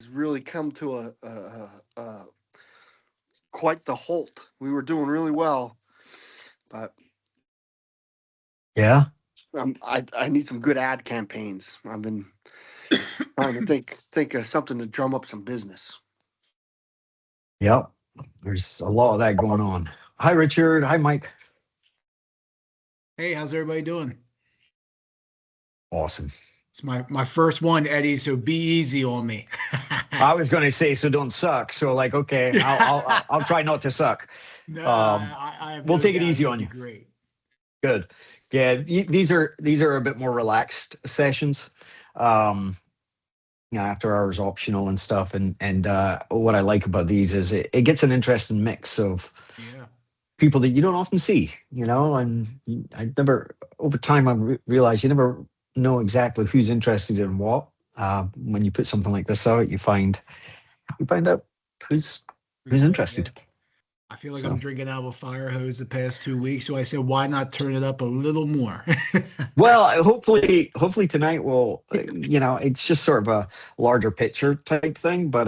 really come to a quite the halt. We were doing really well, but Yeah. I need some good ad campaigns. I've been trying to think of something to drum up some business. Yep. There's a lot of that going on. Hi, Richard. Hi, Mike. Hey, how's everybody doing? Awesome. It's my first one, Eddie. So be easy on me. I was going to say, so don't suck. So like, okay, I'll try not to suck. No, I have We'll no take it doubt easy you'll on be you. great. Good. Yeah, these are a bit more relaxed sessions. Um, After hours optional and stuff. And what I like about these is it gets an interesting mix of Yeah. people that you don't often see, and I never, over time, I realized you never know exactly who's interested in what. When you put something like this out, you find out who's interested. I feel like So, I'm drinking out of a fire hose the past 2 weeks. So I said, why not turn it up a little more? well, hopefully tonight will, it's just sort of a larger picture type thing, but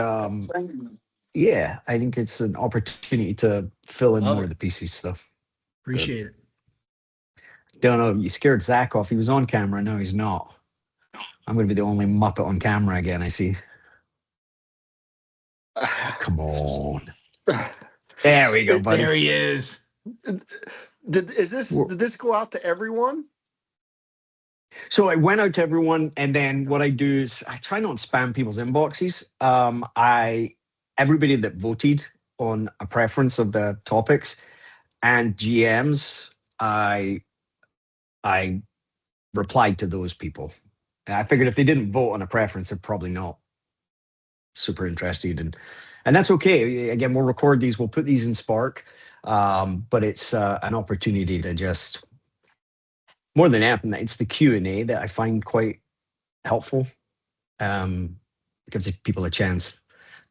yeah, I think it's an opportunity to fill in Love more of it. the PC stuff. Good. Appreciate it. Don't know. You scared Zach off. He was on camera. No, he's not. I'm going to be the only Muppet on camera again, I see. Come on. There we go, buddy. There he is. Did this go out to everyone? So I went out to everyone, and then what I do is I try not to spam people's inboxes. Everybody that voted on a preference of the topics and GMs, I replied to those people. And I figured if they didn't vote on a preference, they're probably not super interested, and that's okay. Again, we'll record these, we'll put these in Spark, but it's an opportunity to just, more than anything, it's the Q&A that I find quite helpful. It gives people a chance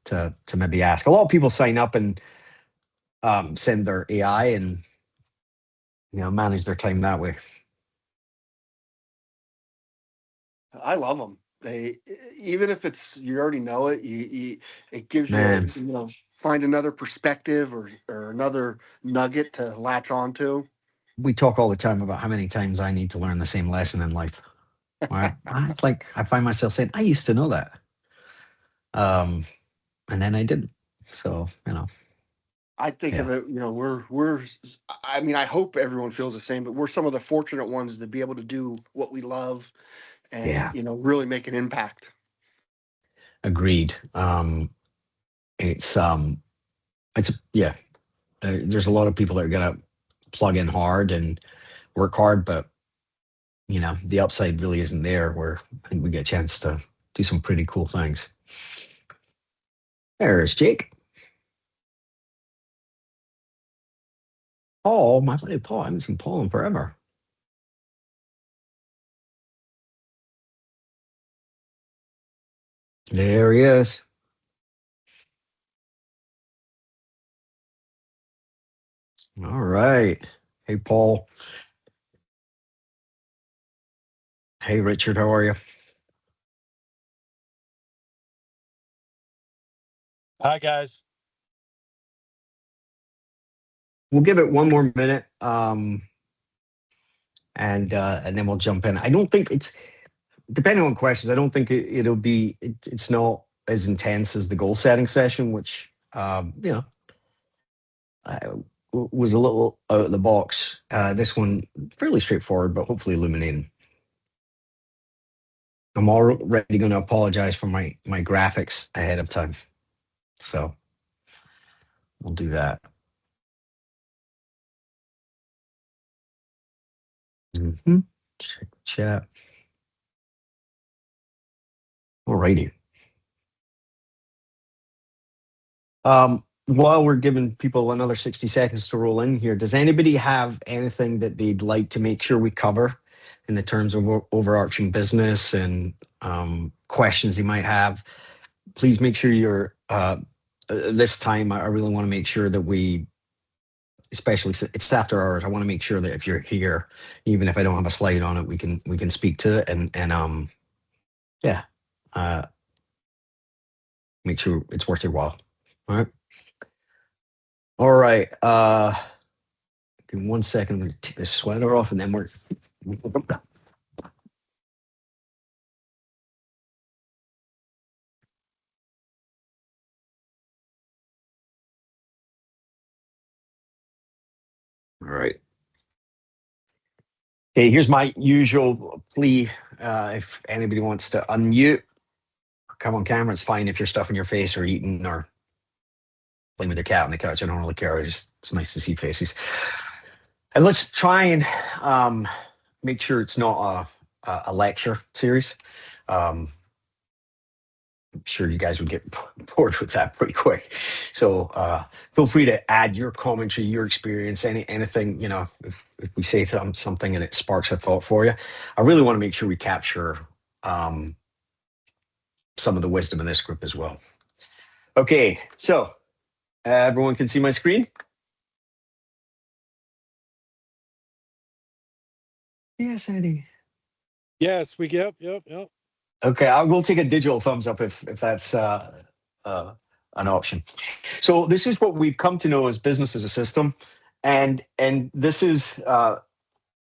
to maybe ask. A lot of people sign up and send their AI and manage their time that way. I love them. They, even if it's you already know it, it gives Man, you find another perspective or another nugget to latch onto. we talk all the time about how many times I need to learn the same lesson in life. Right? I find myself saying, I used to know that. And then I didn't. So, I think of yeah. it, we're. I mean, I hope everyone feels the same, but we're some of the fortunate ones to be able to do what we love, and Yeah. really make an impact. Agreed. It's yeah. There's a lot of people that are gonna plug in hard and work hard, but the upside really isn't there. Where I think we get a chance to do some pretty cool things. There's Jake. Paul, my buddy Paul. I haven't seen Paul in forever. There he is. All right. Hey, Paul. Hey, Richard. How are you? Hi, guys. We'll give it one more minute, and then we'll jump in. I don't think it's, depending on questions, I don't think it's not as intense as the goal setting session, which was a little out of the box. This one fairly straightforward, but hopefully illuminating. I'm already going to apologize for my graphics ahead of time, so we'll do that. Check the chat. Alrighty. While we're giving people another 60 seconds to roll in here, does anybody have anything that they'd like to make sure we cover in the terms of overarching business and questions they might have? Please make sure you're, this time, I really want to make sure that we, especially it's after hours, I want to make sure that if you're here, even if I don't have a slide on it, we can speak to it and yeah. make sure it's worth your while. All right. All right. Give me 1 second. I'm going to take this sweater off and then we're. All right. Okay, here's my usual plea. If anybody wants to unmute, come on camera. It's fine if you're stuffing your face or eating or playing with your cat on the couch. I don't really care. It's nice to see faces. And let's try and make sure it's not a lecture series. I'm sure you guys would get bored with that pretty quick. So feel free to add your commentary, your experience, anything, if we say something and it sparks a thought for you. I really want to make sure we capture some of the wisdom in this group as well. Okay, so everyone can see my screen? Yes, Eddie. Yes, yep. Okay, we'll take a digital thumbs up if that's an option. So this is what we've come to know as business as a system, and this is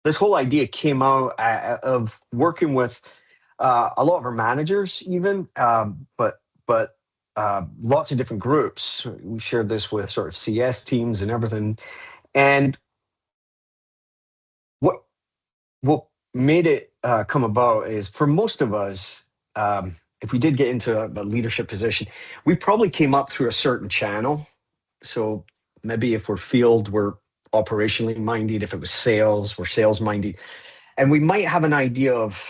this whole idea came out of working with a lot of our managers, even, but lots of different groups. We shared this with sort of CS teams and everything, and what made it come about is for most of us, if we did get into a leadership position, we probably came up through a certain channel. So maybe if we're field, we're operationally minded. If it was sales, we're sales minded. And we might have an idea of,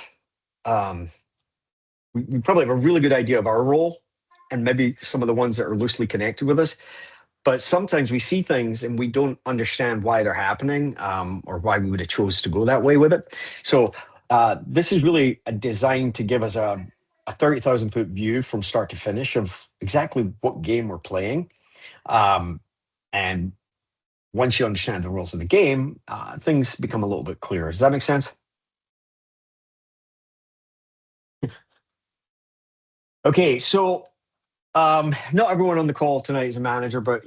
we probably have a really good idea of our role and maybe some of the ones that are loosely connected with us. But sometimes we see things and we don't understand why they're happening, or why we would have chose to go that way with it. So this is really designed to give us a 30,000 foot view from start to finish of exactly what game we're playing. And once you understand the rules of the game, things become a little bit clearer. Does that make sense? Okay, so not everyone on the call tonight is a manager, but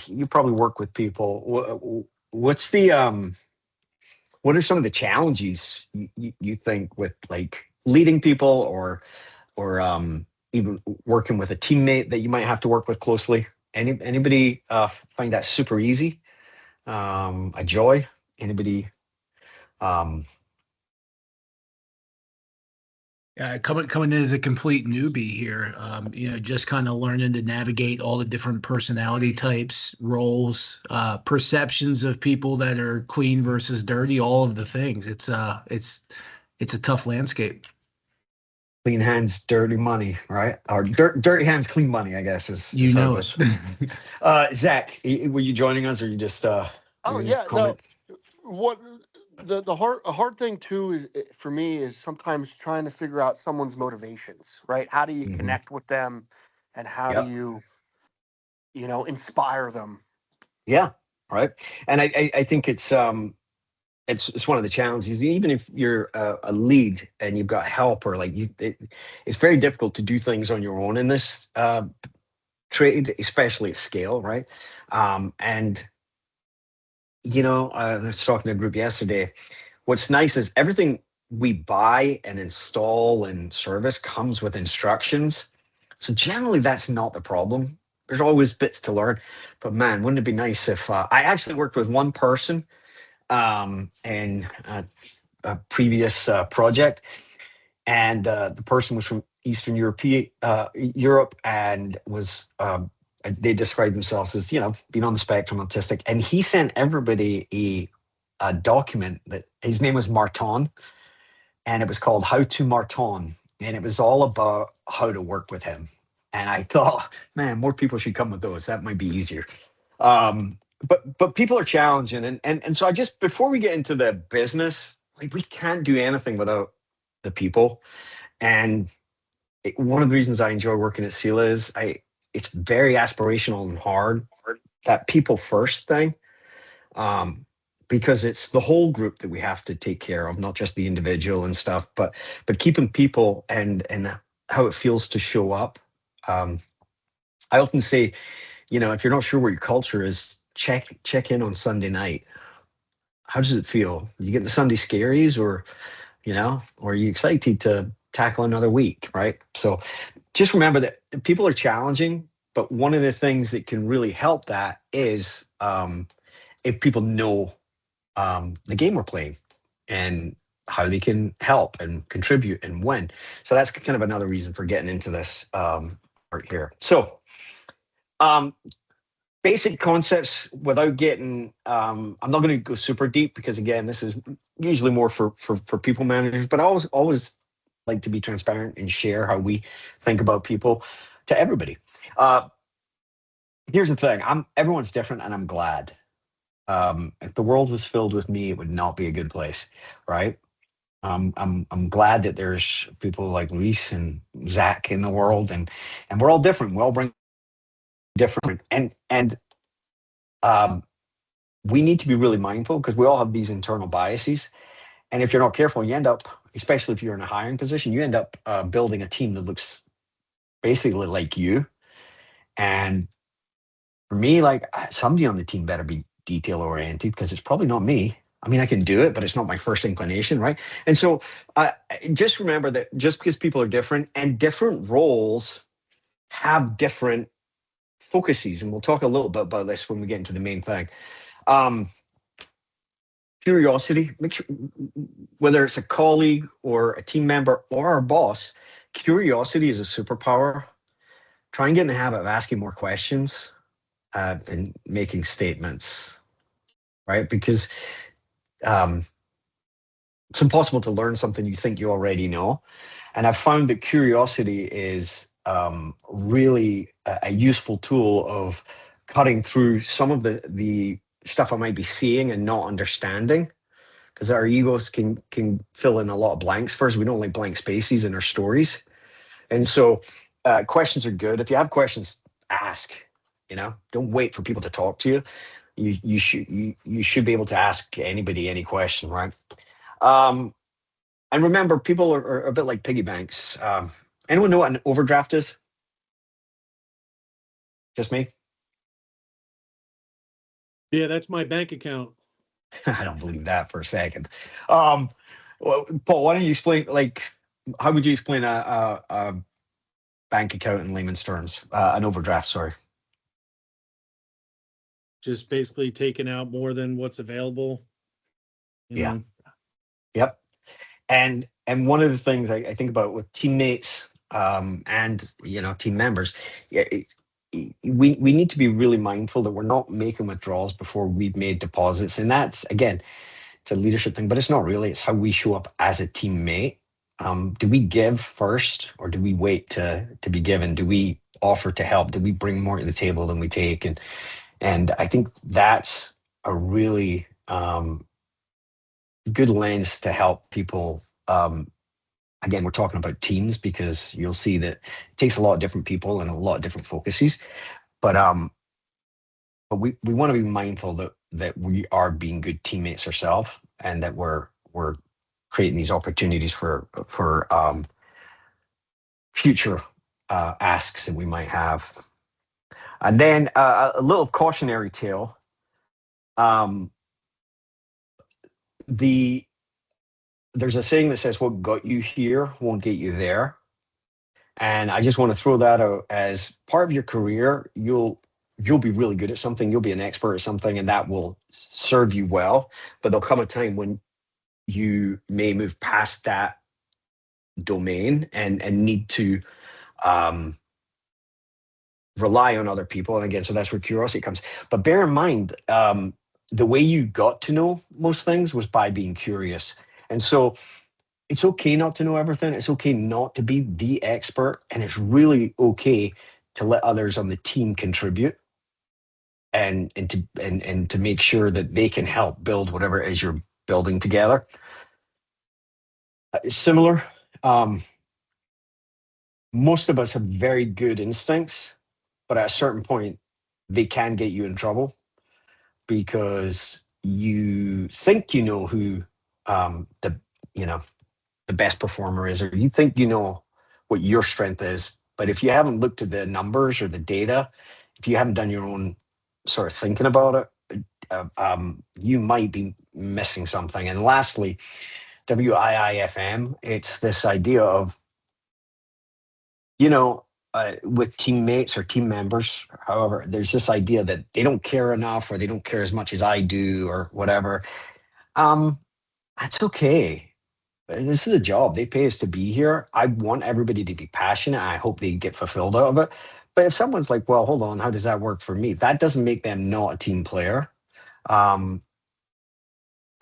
you probably work with people. What's the what are some of the challenges you think with like leading people or even working with a teammate that you might have to work with closely? Anybody find that super easy? A joy? Anybody? Coming in as a complete newbie here, just kind of learning to navigate all the different personality types, roles, perceptions of people that are clean versus dirty, all of the things. It's a tough landscape. Clean hands, dirty money, right? Or dirty hands, clean money, I guess is. You know it. it. Zach, were you joining us or you just Oh yeah, no. What the hard thing too is for me is sometimes trying to figure out someone's motivations, right? How do you connect with them, and how do you inspire them? Yeah, right. And I think it's one of the challenges. Even if you're a lead and you've got help, or like it's very difficult to do things on your own in this trade, especially at scale, right? And I was talking to a group yesterday. What's nice is everything we buy and install and service comes with instructions. So generally, that's not the problem. There's always bits to learn. But man, wouldn't it be nice if I actually worked with one person in a previous project, and the person was from Eastern Europe, and was they described themselves as being on the spectrum, autistic, and he sent everybody a document that his name was Marton, and it was called How to Marton, and it was all about how to work with him. And I thought, man, more people should come with those. That might be easier. But people are challenging, and so I just, before we get into the business, like, we can't do anything without the people. And one of the reasons I enjoy working at Sela is it's very aspirational and hard, that people first thing, because it's the whole group that we have to take care of, not just the individual and stuff, but keeping people and how it feels to show up. I often say, if you're not sure what your culture is, check in on Sunday night. How does it feel? You get the Sunday scaries, or are you excited to tackle another week, right? So just remember that people are challenging, but one of the things that can really help that is if people know the game we're playing and how they can help and contribute and win. So that's kind of another reason for getting into this part here. So um, basic concepts without getting, I'm not going to go super deep because again, this is usually more for people managers, but I always like to be transparent and share how we think about people to everybody. Uh, Here's the thing, everyone's different and I'm glad. If the world was filled with me, it would not be a good place, right? I'm glad that there's people like Luis and Zach in the world, and we're all different. We all bring different, and um, we need to be really mindful because we all have these internal biases. And if you're not careful, you end up, especially if you're in a hiring position, you end up building a team that looks basically like you. And for me, like somebody on the team better be detail oriented because it's probably not me. I mean, I can do it, but it's not my first inclination, right? And so just remember that just because people are different and different roles have different focuses, and we'll talk a little bit about this when we get into the main thing. Um, Curiosity, make sure, whether it's a colleague or a team member or our boss, curiosity is a superpower. Try and get in the habit of asking more questions and making statements, right? Because um, it's impossible to learn something you think you already know. And I've found that curiosity is really a useful tool of cutting through some of the stuff I might be seeing and not understanding, because our egos can fill in a lot of blanks. First, we don't like blank spaces in our stories. And so questions are good. If you have questions, ask. Don't wait for people to talk to you. You should be able to ask anybody any question, right? Um, and remember, people are a bit like piggy banks. Anyone know what an overdraft is? Just me? Yeah, that's my bank account. I don't believe that for a second. Um, well, Paul, why don't you explain? Like, how would you explain a bank account in layman's terms? An overdraft, sorry. Just basically taking out more than what's available. Yeah. Yep. And one of the things I think about with teammates and team members, yeah, we need to be really mindful that we're not making withdrawals before we've made deposits, and that's again, it's a leadership thing, but it's not really. It's how we show up as a teammate. Do we give first, or do we wait to be given? Do we offer to help? Do we bring more to the table than we take? And I think that's a really good lens to help people. Again, we're talking about teams because you'll see that it takes a lot of different people and a lot of different focuses. But we want to be mindful that we are being good teammates ourselves, and that we're creating these opportunities for future asks that we might have. And then a little cautionary tale. Um, there's a saying that says, "What got you here won't get you there." And I just want to throw that out as part of your career. You'll be really good at something. You'll be an expert at something, and that will serve you well. But there'll come a time when you may move past that domain and need to um, rely on other people. And again, so that's where curiosity comes. But bear in mind, the way you got to know most things was by being curious. And so it's okay not to know everything. It's okay not to be the expert. And it's really okay to let others on the team contribute and to make sure that they can help build whatever it is you're building together. Similar, um, most of us have very good instincts, but at a certain point, they can get you in trouble because you think you know who the you know the best performer is, or you think you know what your strength is, But if you haven't looked at the numbers or the data, if you haven't done your own sort of thinking about it, you might be missing something. And lastly, WIIFM, it's this idea of, you know, with teammates or team members, however, there's this idea that they don't care enough or they don't care as much as I do or whatever. That's okay. This is a job. They pay us to be here. I want everybody to be passionate. I hope they get fulfilled out of it. But if someone's like, well, hold on, how does that work for me? That doesn't make them not a team player. That's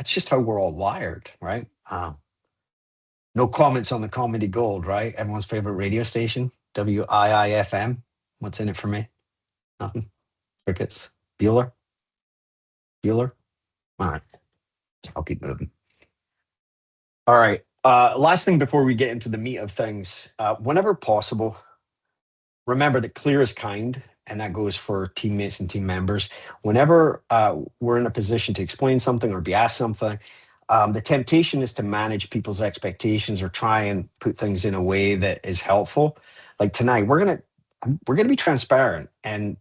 just how we're all wired, right? No comments on the Comedy Gold, right? Everyone's favorite radio station, WIIFM. What's in it for me? Nothing. Crickets. Bueller. Bueller. All right. I'll keep moving. All right. Last thing before we get into the meat of things, whenever possible, remember that clear is kind, and that goes for teammates and team members. Whenever we're in a position to explain something or be asked something, the temptation is to manage people's expectations or try and put things in a way that is helpful. Like tonight, we're gonna be transparent, and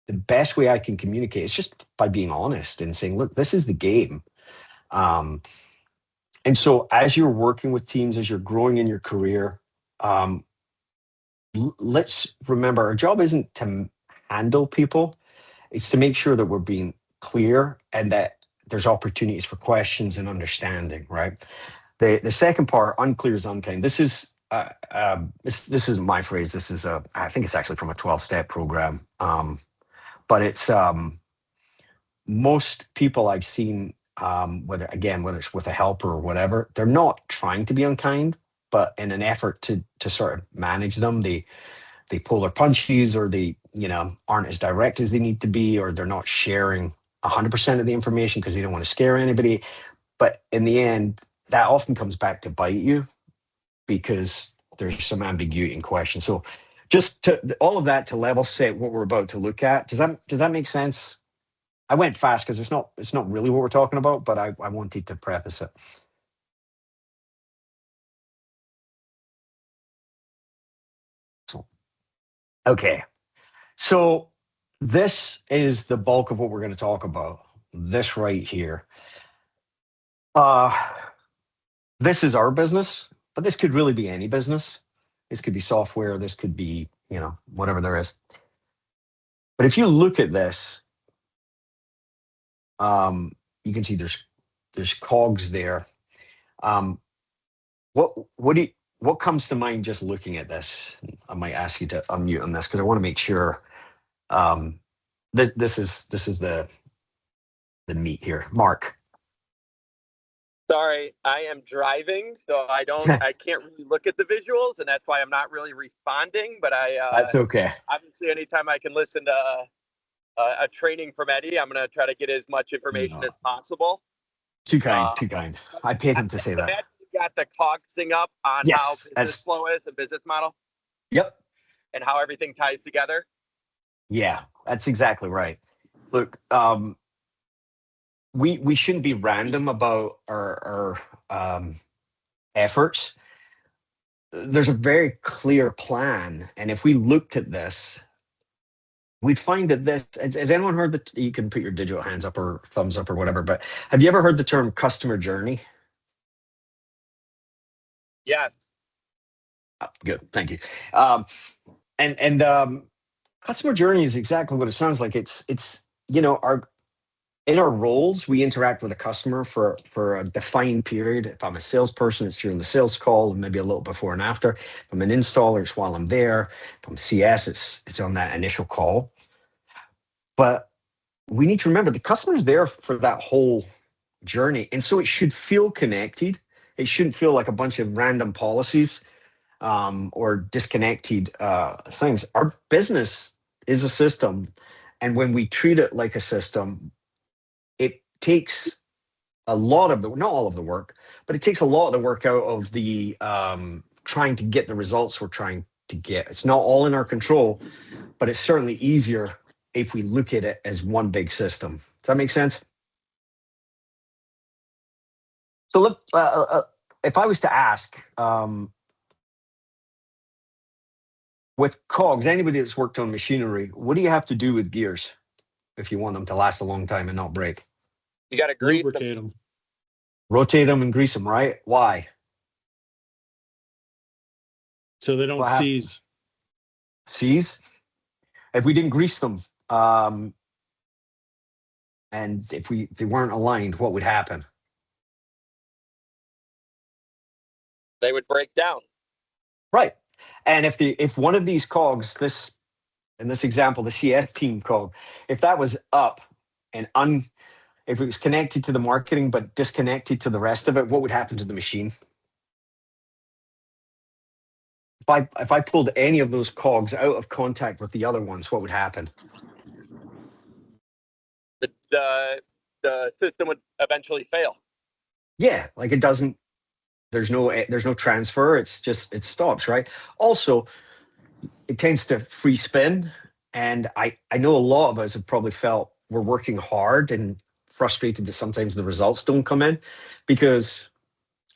the best way I can communicate is just by being honest and saying, look, this is the game. And so as you're working with teams, as you're growing in your career, let's remember our job isn't to handle people, it's to make sure that we're being clear and that there's opportunities for questions and understanding, right? The second part, unclear is unkind. This is this isn't my phrase. This is I think it's actually from a 12-step program. But it's most people I've seen, whether it's with a helper or whatever, they're not trying to be unkind, but in an effort to sort of manage them, they pull their punches, or they aren't as direct as they need to be, or they're not sharing 100% of the information because they don't want to scare anybody. But in the end, that often comes back to bite you because there's some ambiguity in question. So just to all of that to level set what we're about to look at. Does that make sense? I went fast because it's not really what we're talking about, but I wanted to preface it. So, okay. So this is the bulk of what we're going to talk about. This right here. This is our business, but this could really be any business. This could be software. This could be, whatever there is. But if you look at this, you can see there's cogs there. What comes to mind just looking at this? I might ask you to unmute on this because I want to make sure this is the meat here. Mark. Sorry, I am driving, so I can't really look at the visuals, and that's why I'm not really responding. But That's okay. Obviously, anytime I can listen to a training from Eddie, I'm going to try to get as much information as possible. Too kind. I paid him to say that. You got the COGS thing up on how business flow is, a business model. Yep. And how everything ties together. Yeah, that's exactly right. Look, we shouldn't be random about our efforts. There's a very clear plan, and if we looked at this, we'd find that this. Has anyone heard that? You can put your digital hands up or thumbs up or whatever. But have you ever heard the term customer journey? Yes. Good, thank you. Customer journey is exactly what it sounds like. It's in our roles, we interact with a customer for a defined period. If I'm a salesperson, it's during the sales call and maybe a little before and after. If I'm an installer, it's while I'm there. If I'm CS, it's on that initial call. But we need to remember the customer's there for that whole journey. And so it should feel connected. It shouldn't feel like a bunch of random policies or disconnected things. Our business is a system. And when we treat it like a system, it takes a lot of not all of the work, but it takes a lot of the work out of the trying to get the results we're trying to get. It's not all in our control, but it's certainly easier if we look at it as one big system. Does that make sense? So look, if I was to ask, with cogs, anybody that's worked on machinery, what do you have to do with gears if you want them to last a long time and not break? You got to grease them. Lubricate them. Rotate them and grease them, right? Why? So they don't What hap- seize. Seize? If we didn't grease them, and if they weren't aligned, what would happen? They would break down. Right. And if one of these cogs, in this example, the CS team cog, if that was up and if it was connected to the marketing but disconnected to the rest of it, what would happen to the machine? If I pulled any of those cogs out of contact with the other ones, what would happen? The system would eventually fail. Yeah, like it doesn't. There's no transfer. It's just it stops, right? Also, it tends to free spin, and I know a lot of us have probably felt we're working hard and frustrated that sometimes the results don't come in, because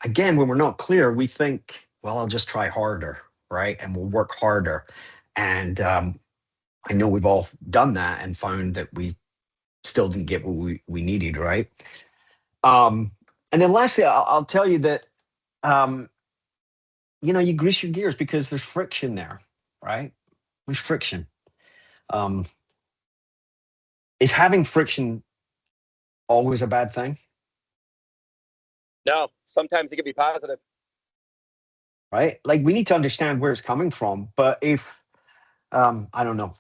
again, when we're not clear, we think, well, I'll just try harder, right? And we'll work harder. And I know we've all done that and found that we still didn't get what we needed, right? And then lastly, I'll tell you that, you grease your gears because there's friction there, right? There's friction. Is having friction always a bad thing? No, sometimes it can be positive. Right? Like we need to understand where it's coming from. But if, I don't know,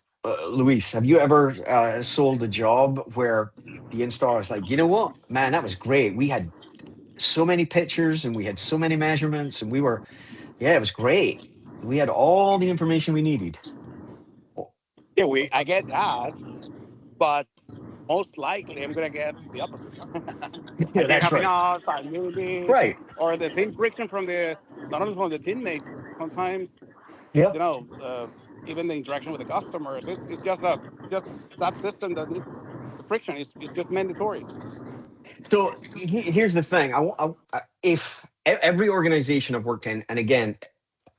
Luis, have you ever sold a job where the installer is like, you know what, man, that was great. We had so many pictures and we had so many measurements and it was great. We had all the information we needed. Yeah, I get that, but most likely I'm gonna get the opposite. I Yeah, think that's having right. off, maybe, Right. or the thin friction from not only from the teammates, sometimes Yeah. even the interaction with the customers. It's just that system that needs the friction. It's just mandatory. So here's the thing. If every organization I've worked in, and again,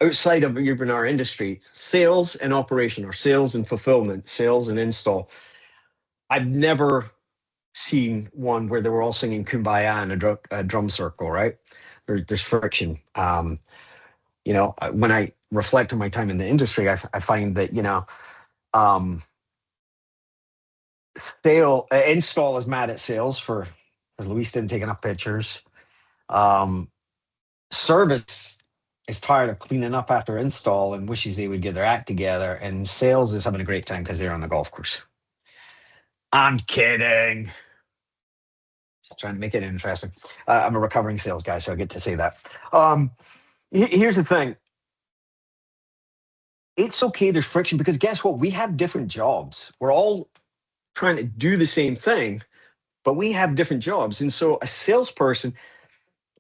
outside of even our industry, sales and operation or sales and fulfillment, sales and install, I've never seen one where they were all singing Kumbaya in a drum circle, right? There's friction. When I reflect on my time in the industry, I find that, install is mad at sales because Luis didn't take enough pictures. Service is tired of cleaning up after install and wishes they would get their act together. And sales is having a great time because they're on the golf course. I'm kidding. Just trying to make it interesting. I'm a recovering sales guy, so I get to say that. Here's the thing. It's okay there's friction because guess what? We have different jobs. We're all trying to do the same thing, but we have different jobs. And so a salesperson,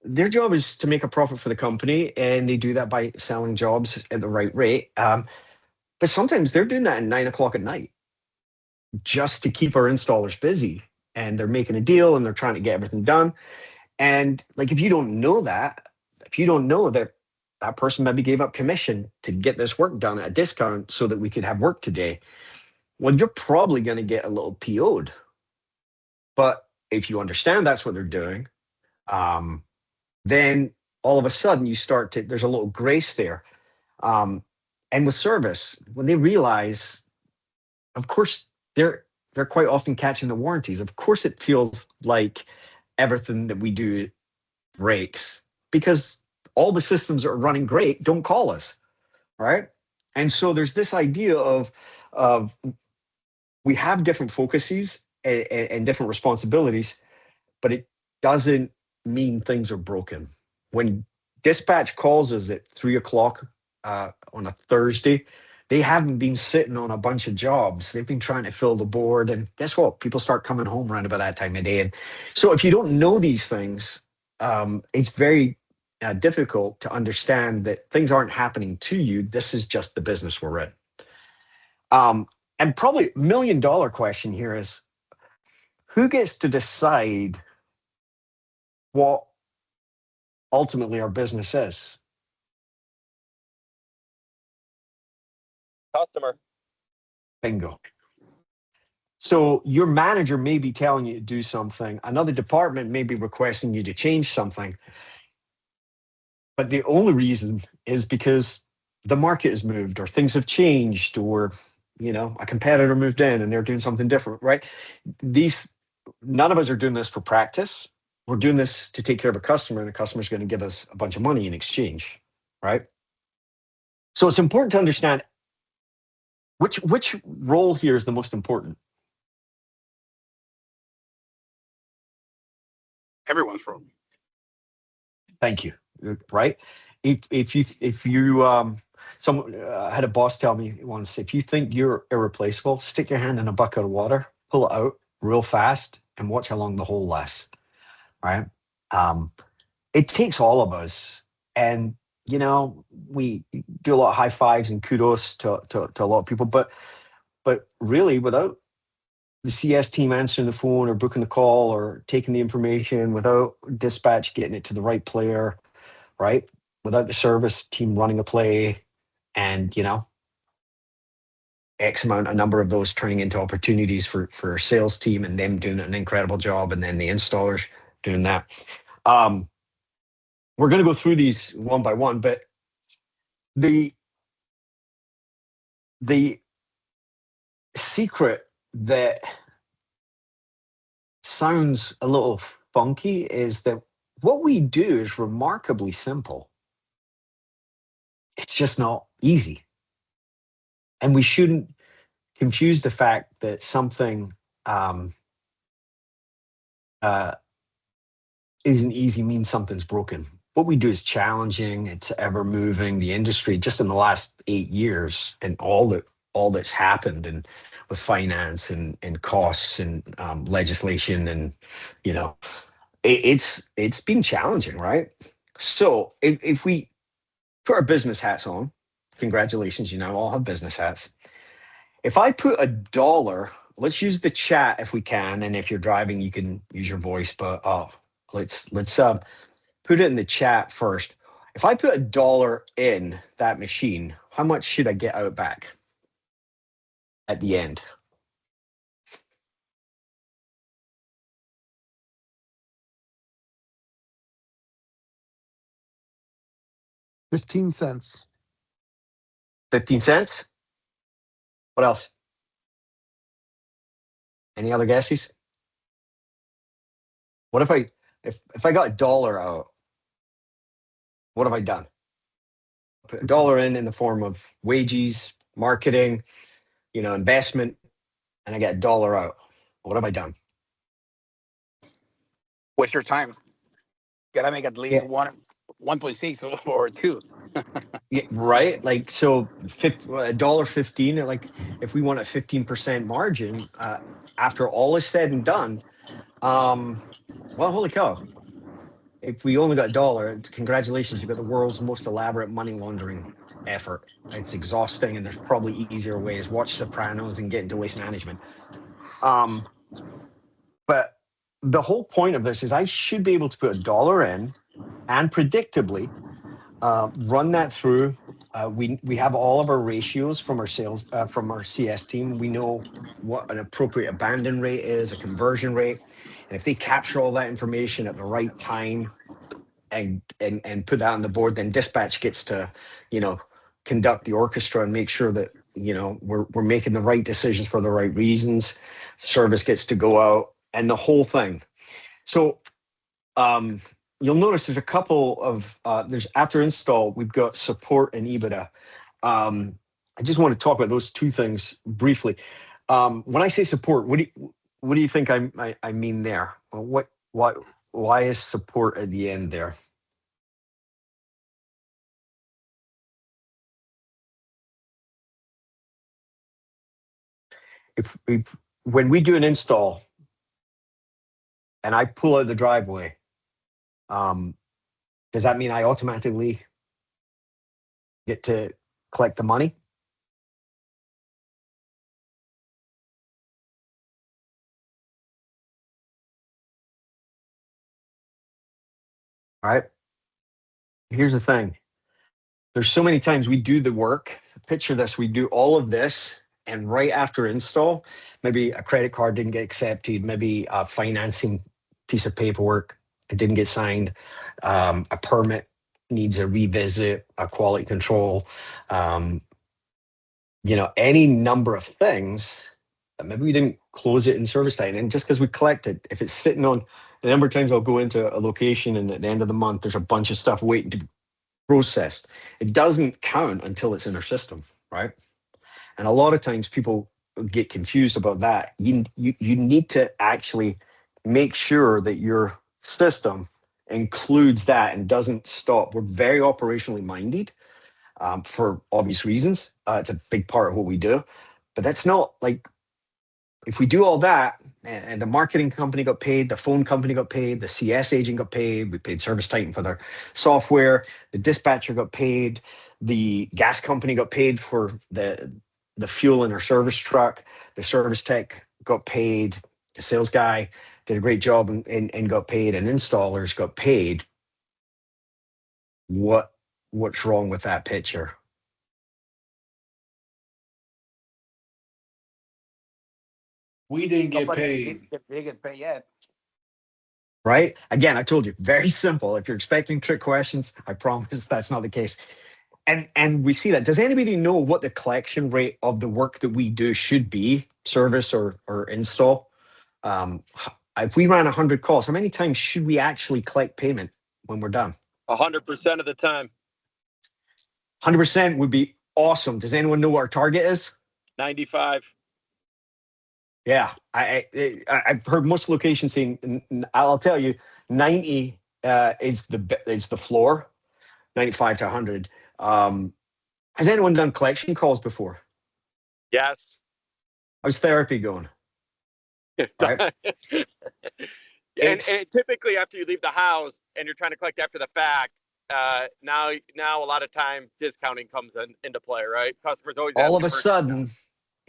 their job is to make a profit for the company, and they do that by selling jobs at the right rate. But sometimes they're doing that at 9 o'clock at night just to keep our installers busy. And they're making a deal and they're trying to get everything done. And like, if you don't know that that person maybe gave up commission to get this work done at a discount so that we could have work today, well, you're probably going to get a little PO'd. But if you understand that's what they're doing, then all of a sudden there's a little grace there. And with service, when they realize, of course, they're quite often catching the warranties. Of course, it feels like everything that we do breaks because all the systems that are running great don't call us, right? And so there's this idea of we have different focuses and different responsibilities, but it doesn't mean things are broken. When dispatch calls us at 3 o'clock on a Thursday, they haven't been sitting on a bunch of jobs. They've been trying to fill the board. And guess what? People start coming home around about that time of day. And so if you don't know these things, it's very difficult to understand that things aren't happening to you. This is just the business we're in. And probably $1 million question here is, who gets to decide what ultimately our business is? customer. Bingo. So your manager may be telling you to do something. Another department may be requesting you to change something. But the only reason is because the market has moved or things have changed or, a competitor moved in and they're doing something different, right? None of us are doing this for practice. We're doing this to take care of a customer, and the customer's going to give us a bunch of money in exchange, right? So it's important to understand which role here is the most important. Everyone's wrong. Thank you. Right? If you someone had a boss tell me once, if you think you're irreplaceable, stick your hand in a bucket of water, pull it out real fast, and watch how long the hole lasts. Right? It takes all of us, and we do a lot of high fives and kudos to a lot of people, but really, without the CS team answering the phone or booking the call or taking the information, without dispatch getting it to the right player, right? Without the service team running a play and, X amount, a number of those turning into opportunities for our sales team and them doing an incredible job, and then the installers doing that. We're going to go through these one by one, but the secret that sounds a little funky is that what we do is remarkably simple. It's just not easy. And we shouldn't confuse the fact that something isn't easy means something's broken. What we do is challenging, it's ever moving. The industry, just in the last 8 years, and all that's happened, and with finance and costs and legislation, and it's been challenging, right? So if we put our business hats on, congratulations, you now all have business hats. If I put $1, let's use the chat if we can, and if you're driving, you can use your voice. But let's put it in the chat first. If I put $1 in that machine, how much should I get out back at the end? $0.15. 15 cents? What else? Any other guesses? What if I got $1 out? What have I done? Put $1 in the form of wages, marketing, investment, and I get $1 out. What have I done? Waste your time. Gotta make at least 1.6 or 2. Yeah, right. Like, so $1.15, like if we want a 15% margin, after all is said and done, well, holy cow. If we only got $1, congratulations, you've got the world's most elaborate money laundering effort. It's exhausting, and there's probably easier ways. Watch Sopranos and get into waste management. But the whole point of this is I should be able to put $1 in and predictably run that through. We have all of our ratios from our sales, from our CS team. We know what an appropriate abandon rate is, a conversion rate. And if they capture all that information at the right time and put that on the board, then dispatch gets to, conduct the orchestra and make sure that, we're making the right decisions for the right reasons. Service gets to go out and the whole thing. So, you'll notice there's a couple of there's after install, we've got support and EBITDA. I just want to talk about those two things briefly. When I say support, what do you think I mean there? Why is support at the end there? If when we do an install and I pull out the driveway, does that mean I automatically get to collect the money? All right. Here's the thing. there's so many times we do the work. Picture this: we do all of this, and right after install, maybe a credit card didn't get accepted, maybe a financing piece of paperwork it didn't get signed, a permit needs a revisit, a quality control, um, any number of things that maybe we didn't close it in service time. And just because we collect it, if it's sitting on, the number of times I'll go into a location and at the end of the month, there's a bunch of stuff waiting to be processed. It doesn't count until it's in our system, right? And a lot of times people get confused about that. You need to actually make sure that your system includes that and doesn't stop. We're very operationally minded for obvious reasons. It's a big part of what we do, but that's not like, if we do all that and the marketing company got paid, the phone company got paid, the CS agent got paid, we paid Service Titan for their software, the dispatcher got paid, the gas company got paid for the fuel in our service truck, the service tech got paid, the sales guy did a great job and got paid, and installers got paid. What's wrong with that picture? We didn't get Nobody paid. didn't get paid yet. Right? Again, I told you, very simple. If you're expecting trick questions, I promise that's not the case. And we see that. Does anybody know what the collection rate of the work that we do should be, service or install? If we ran 100 calls, how many times should we actually collect payment when we're done? 100% of the time. 100% would be awesome. Does anyone know what our target is? 95. Yeah, I've heard most locations saying, I'll tell you, 90 is the floor, 95 to 100. Has anyone done collection calls before? Yes. How's therapy going? Right? and typically after you leave the house and you're trying to collect after the fact, now a lot of time discounting comes into play, right? Customers always all of asking a for sudden,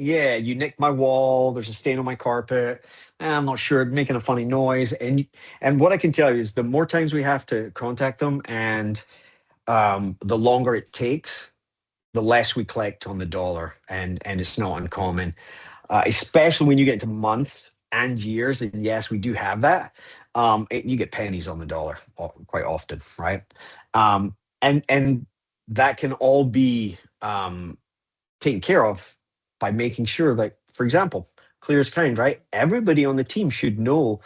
yeah, you nicked my wall. There's a stain on my carpet. I'm not sure, making a funny noise. And what I can tell you is the more times we have to contact them, and the longer it takes, the less we collect on the dollar. And it's not uncommon, especially when you get into months and years. And yes, we do have that. You get pennies on the dollar quite often, right? And that can all be taken care of by making sure that, for example, clear as kind, right? Everybody on the team should know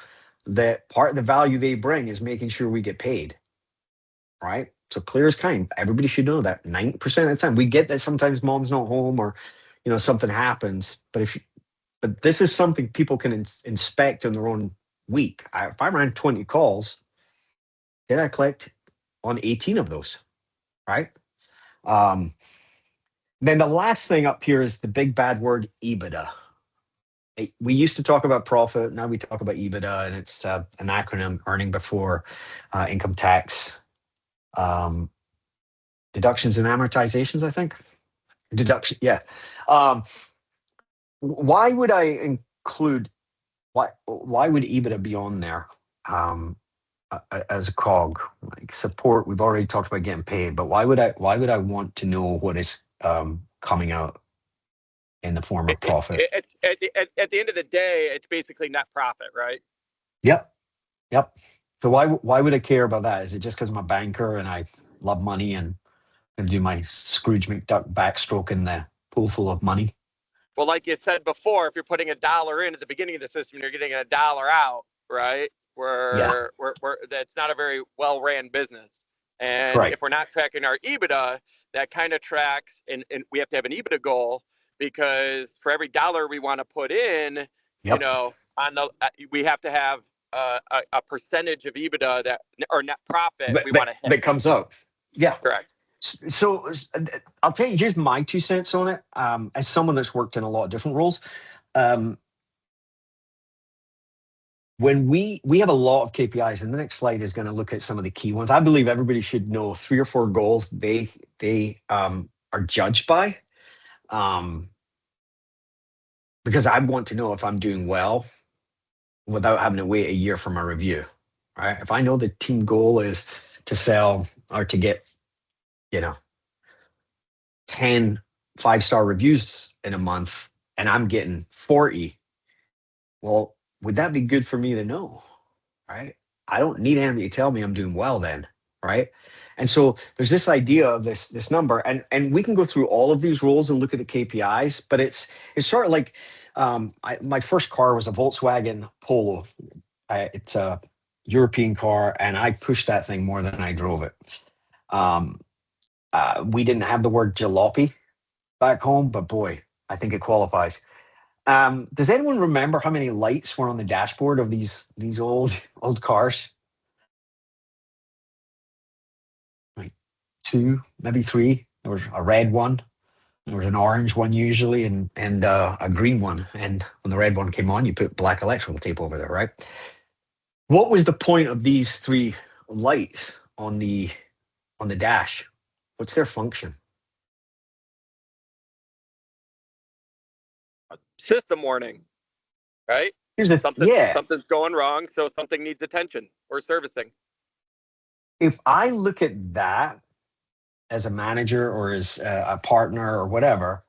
that part of the value they bring is making sure we get paid, right? So clear as kind. Everybody should know that 90% of the time. We get that sometimes mom's not home or, something happens. But this is something people can inspect in their own week. If I ran 20 calls, did I collect on 18 of those, right? Then the last thing up here is the big bad word, EBITDA. We used to talk about profit. Now we talk about EBITDA, and it's an acronym, earning before income tax, deductions and amortizations, I think. Deduction, yeah. Why would I include, why would EBITDA be on there as a cog? Like support, we've already talked about getting paid, but why would I want to know what is coming out in the form of profit? At the end of the day, it's basically net profit, right? Yep. So why would I care about that? Is it just because I'm a banker and I love money and going to do my Scrooge McDuck backstroke in the pool full of money? Well, like you said before, if you're putting $1 in at the beginning of the system, you're getting $1 out, right? Where that's not a very well-ran business. And right. If we're not tracking our EBITDA, that kind of tracks, and we have to have an EBITDA goal, because for every dollar we want to put in, we have to have a percentage of EBITDA that, or net profit, we want to hit. That comes out. Yeah. Correct. So I'll tell you, here's my 2 cents on it. As someone that's worked in a lot of different roles, when we have a lot of KPIs, and the next slide is going to look at some of the key ones. I believe everybody should know 3 or 4 goals they are judged by, because I want to know if I'm doing well without having to wait a year for my review, right? If I know the team goal is to sell or to get, 10 5-star reviews in a month and I'm getting 40, well, would that be good for me to know? Right? I don't need anybody to tell me I'm doing well then, right? And so there's this idea of this number, and we can go through all of these roles and look at the KPIs, but it's sort of like my first car was a Volkswagen Polo. It's a European car, and I pushed that thing more than I drove it. We didn't have the word jalopy back home, but boy, I think it qualifies. Does anyone remember how many lights were on the dashboard of these old cars? Like 2, maybe 3. There was a red one, there was an orange one usually, and a green one. And when the red one came on, you put black electrical tape over there, right? What was the point of these 3 lights on the dash? What's their function? System warning, right? Here's the Something's going wrong, so something needs attention or servicing. If I look at that as a manager or as a partner or whatever,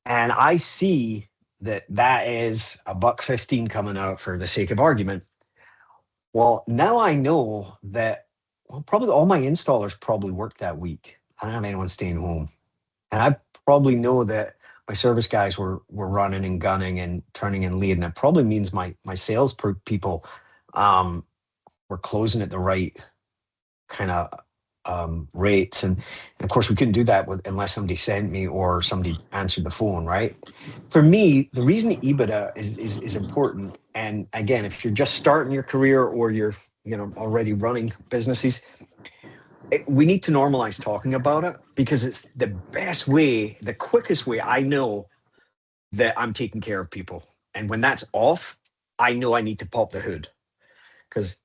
and I see that is $1.15 coming out for the sake of argument, well, now I know that probably all my installers probably worked that week. I don't have anyone staying home, and I probably know that my service guys were running and gunning and turning and leading. It probably means my sales people were closing at the right kind of rates, and of course we couldn't do that unless somebody sent me or somebody answered the phone, right? For me, the reason EBITDA is important, and again, if you're just starting your career or you're already running businesses, we need to normalize talking about it, because it's the best way, the quickest way I know that I'm taking care of people. And when that's off, I know I need to pop the hood, because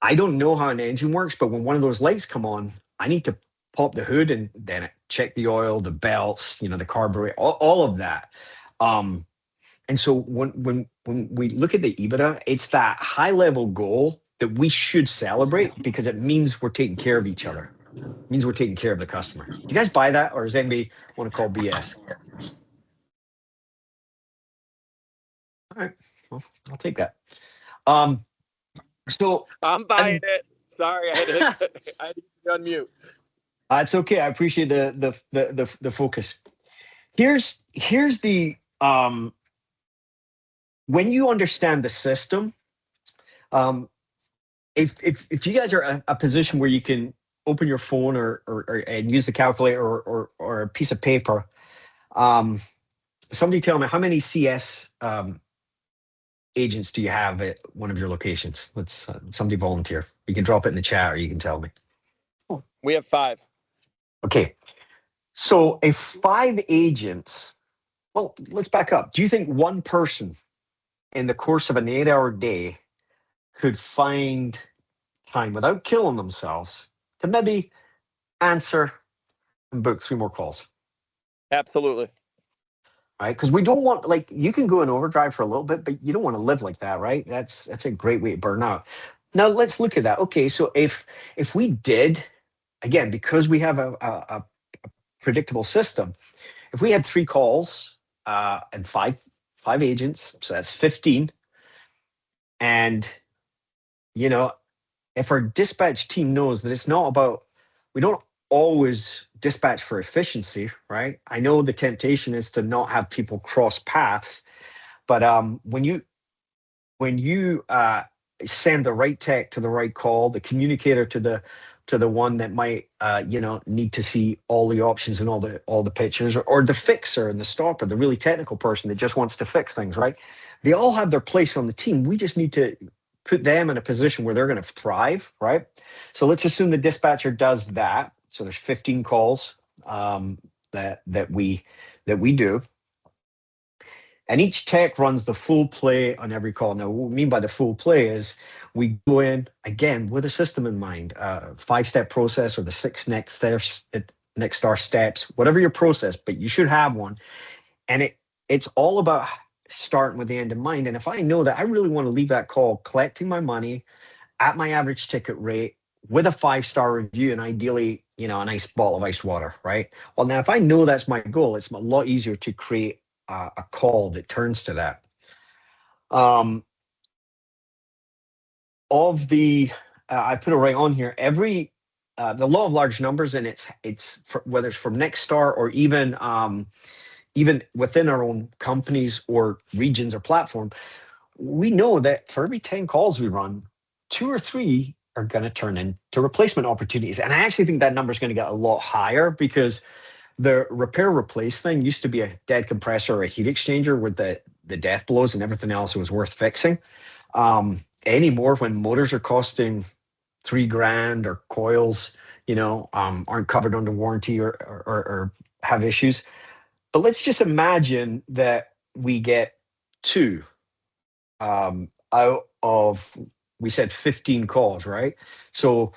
I don't know how an engine works, but when one of those lights come on, I need to pop the hood and then check the oil, the belts, the carburetor, all of that. And so when we look at the EBITDA, it's that high level goal that we should celebrate, because it means we're taking care of each other. It means we're taking care of the customer. Do you guys buy that, or does anybody want to call BS? All right, well, I'll take that. So I'm buying it. Sorry, I had to unmute. It's okay. I appreciate the focus. Here's the when you understand the system, if you guys are a position where you can open your phone or and use the calculator or a piece of paper, somebody tell me, how many CS agents do you have at one of your locations? Let's somebody volunteer. You can drop it in the chat, or you can tell me. We have 5. Okay, so if 5 agents, well, let's back up. Do you think one person in the course of an 8-hour day could find time without killing themselves to maybe answer and book 3 more calls? Absolutely. Right? Because we don't want, like, you can go in overdrive for a little bit, but you don't want to live like that, right? That's a great way to burn out. Now let's look at that. Okay, so if we did, again, because we have a predictable system, if we had 3 calls and five agents, so that's 15, and if our dispatch team knows that it's not about, we don't always dispatch for efficiency, right? I know the temptation is to not have people cross paths, but when you send the right tech to the right call, the communicator to the one that might need to see all the options and all the pictures, or the fixer and the stopper, the really technical person that just wants to fix things, right? They all have their place on the team. We just need to put them in a position where they're going to thrive, right? So let's assume the dispatcher does that. So there's 15 calls that we do, and each tech runs the full play on every call. Now, what we mean by the full play is we go in again with a system in mind, 5-step process or the 6 next star steps, whatever your process, but you should have one. And it's all about starting with the end in mind. And if I know that I really want to leave that call collecting my money at my average ticket rate with a 5-star review, and ideally a nice bottle of iced water, right? Well, now if I know that's my goal, it's a lot easier to create a call that turns to that. I put it right on here. The law of large numbers, and whether it's from Nexstar or even within our own companies or regions or platform, we know that for every 10 calls we run, 2 or 3 are going to turn into replacement opportunities. And I actually think that number is going to get a lot higher, because the repair replace thing used to be a dead compressor or a heat exchanger with the death blows and everything else was worth fixing. Anymore, when motors are costing $3,000 or coils, aren't covered under warranty or have issues. But let's just imagine that we get 2 out of, we said 15 calls, right? So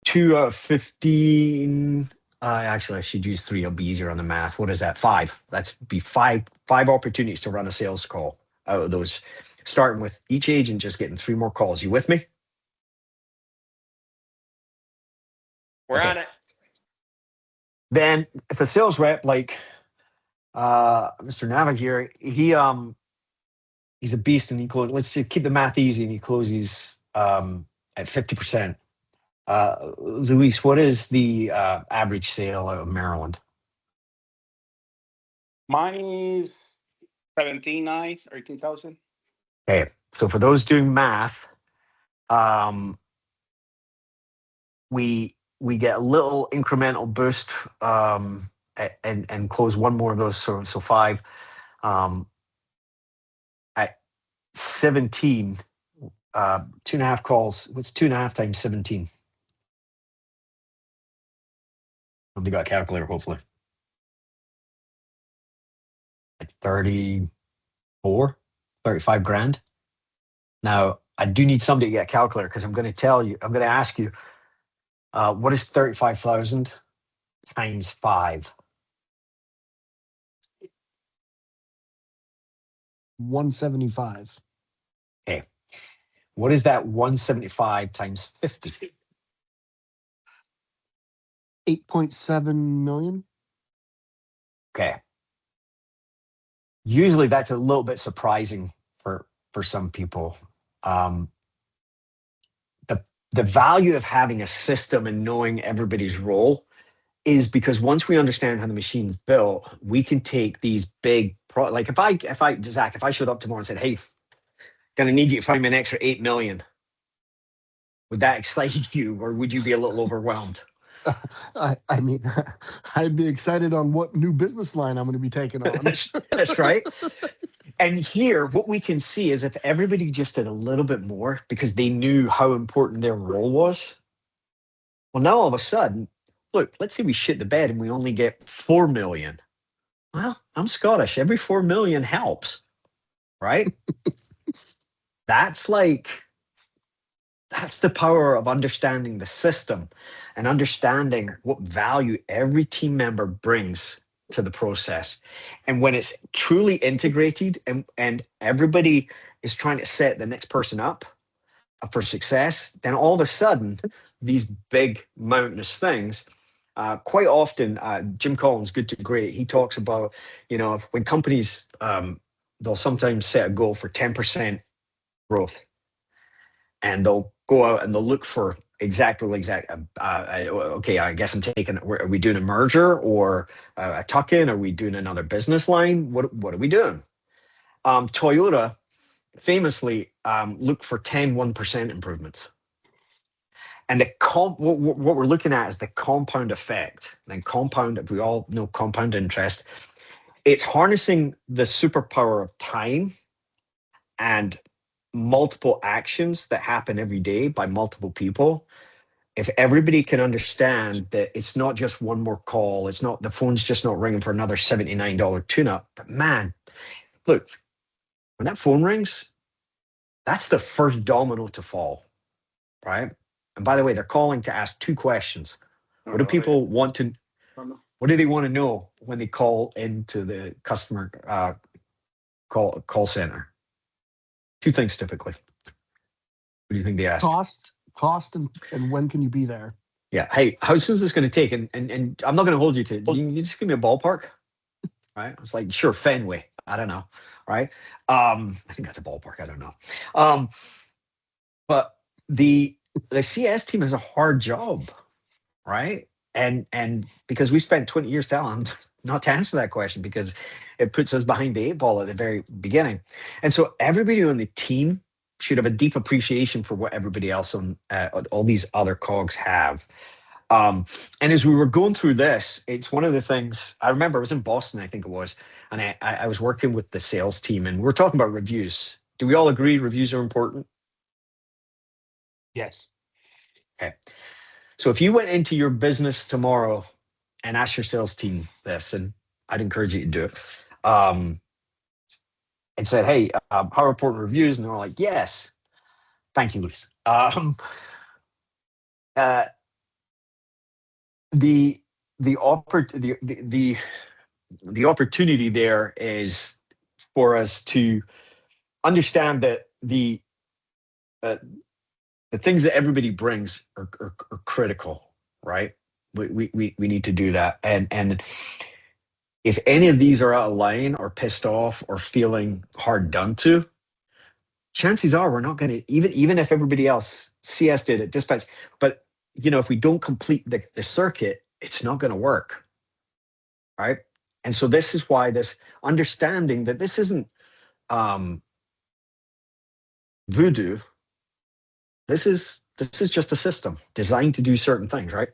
2 out of 15. Actually, I should use 3. It'll be easier on the math. What is that? 5. That's be five opportunities to run a sales call out of those, starting with each agent just getting 3 more calls. You with me? We're Okay. on it. Then if a sales rep like Mr. Nava here, he's a beast, and he closes. Let's just keep the math easy, and he closes at 50%. Luis, what is the average sale out of Maryland? Mine is 17,900, 18,000. Okay, so for those doing math, we get a little incremental boost and close 1 more of those, so 5 at 17. 2.5 calls. What's 2.5 times 17? Somebody got a calculator, hopefully. 34, 35 grand. Now, I do need somebody to get a calculator, because I'm going to ask you, what is 35,000 times 5? 175. Okay. What is that 175 times 50? 8.7 million. Okay. Usually that's a little bit surprising for some people. The value of having a system and knowing everybody's role is because once we understand how the machine's built, we can take these big like Zach, if I showed up tomorrow and said, hey, gonna need you to find me an extra 8 million, would that excite you, or would you be a little overwhelmed? I mean, I'd be excited on what new business line I'm going to be taking on. That's right. And here, what we can see is if everybody just did a little bit more because they knew how important their role was. Well, now all of a sudden, look, let's say we shit the bed and we only get 4 million. Well, I'm Scottish. Every 4 million helps, right? That's the power of understanding the system and understanding what value every team member brings to the process. And when it's truly integrated and everybody is trying to set the next person up for success, then all of a sudden, these big mountainous things, quite often, Jim Collins, Good to Great, he talks about, when companies, they'll sometimes set a goal for 10% growth. And they'll go out and they'll look for okay, I guess are we doing a merger or a tuck-in? Are we doing another business line? What are we doing? Toyota famously look for 1% improvements. And what we're looking at is the compound effect. And we all know compound interest. It's harnessing the superpower of time and multiple actions that happen every day by multiple people. If everybody can understand that it's not just one more call, the phone's just not ringing for another $79 tune-up. But man, look, when that phone rings, that's the first domino to fall, right? And by the way, they're calling to ask 2 questions. What do people want to? What do they want to know when they call into the customer call center? 2 things typically. What do you think they ask? cost and when can you be there? Yeah. Hey, how soon is this going to take? And I'm not going to hold you to it. You just give me a ballpark, right? It's like, sure, Fenway. I don't know, right? I think that's a ballpark. I don't know. But the CS team is a hard job, right? And because we spent 20 years telling them not to answer that question because it puts us behind the eight ball at the very beginning. And so everybody on the team should have a deep appreciation for what everybody else on all these other cogs have. And as we were going through this, it's one of the things I remember. I was in Boston, I think it was, and I was working with the sales team, and we we're talking about reviews. Do we all agree reviews are important? Yes. Okay. So if you went into your business tomorrow and asked your sales team this, and I'd encourage you to do it, and said, "Hey, how important reviews?" and they're like, "Yes." Thank you, Luis. The opportunity there is for us to understand that the things that everybody brings are critical, right? We need to do that, and if any of these are out of line or pissed off or feeling hard done to, chances are we're not going to even if everybody else CS did it, dispatch, but if we don't complete the circuit, it's not going to work, right? And so this is why this understanding that this isn't voodoo. This is just a system designed to do certain things, right?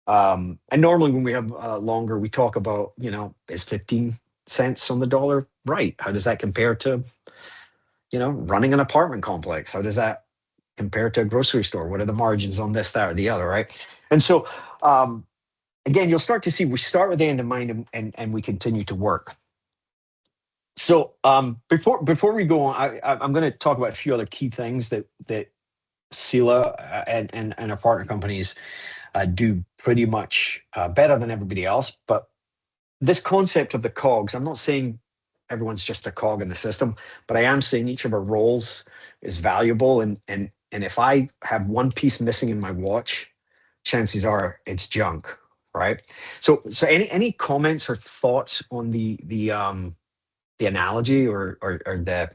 And normally when we have longer, we talk about, is 15 cents on the dollar right? How does that compare to, running an apartment complex? How does that compare to a grocery store? What are the margins on this, that, or the other, right? And so, again, you'll start to see we start with the end in mind and we continue to work. So before we go on, I'm going to talk about a few other key things that Sila and our partner companies do pretty much better than everybody else. But this concept of the cogs, I'm not saying everyone's just a cog in the system, but I am saying each of our roles is valuable. And if I have one piece missing in my watch, chances are it's junk, right? So any comments or thoughts on the analogy or the